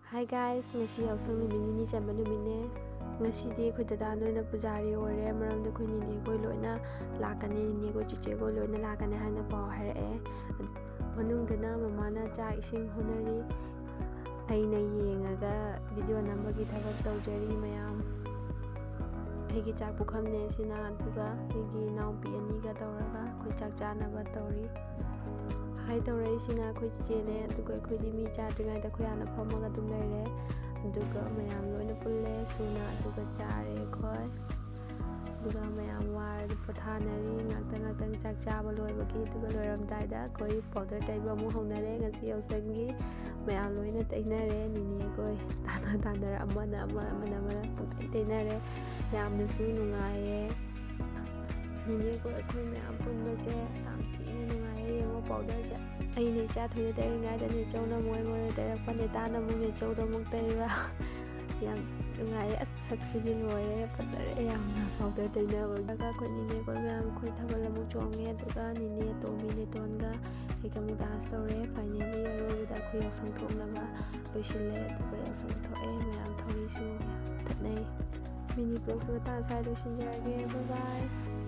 Hi guys, ngasi yausang numini ni chamba numine ngasi di khoi dada noina pujari ore maram de khoi ni ne koi loina lakane ni koi chiche koi loina lakane hana paw hare manung dana mama na cha ising honari aina yengaga video number gi thabak tawjari mayam aigi chak bukham ne sina aduga aigi naw pi ani ga tawraga khoi chak chana ba tawri hai tawrai sina khoi chiche ne aduga khoi di mi cha tingai da khoi ana phamaga dum laire aduga mayam loina pulle suna aduga chare khoi aduga mayam war pothanari ngakta chak chaba loi bagi aduga loram dai da khoi powder taiba mu honare ngasi yausangi mayam loina tainare nini khoi tana amana tainare yamna su nungaye nini khoi mayam punbase yam thina nungaye yengo powder se aini cha thoi dai ngai da ni chona moi dai pa ne ta na mu ne chau do muk dai ba yam ngai as saksi loye padare yam na powder dai na ba ka khoi ni ne khoi mayam khoi thabal mu chonge duga ni ne to mi ne ton ga ekam da sore finally ro da khoi yosang thong na ba loishile duga yosang tho mayam thori su tatnai mini blog sa ta sai loishin jage bye bye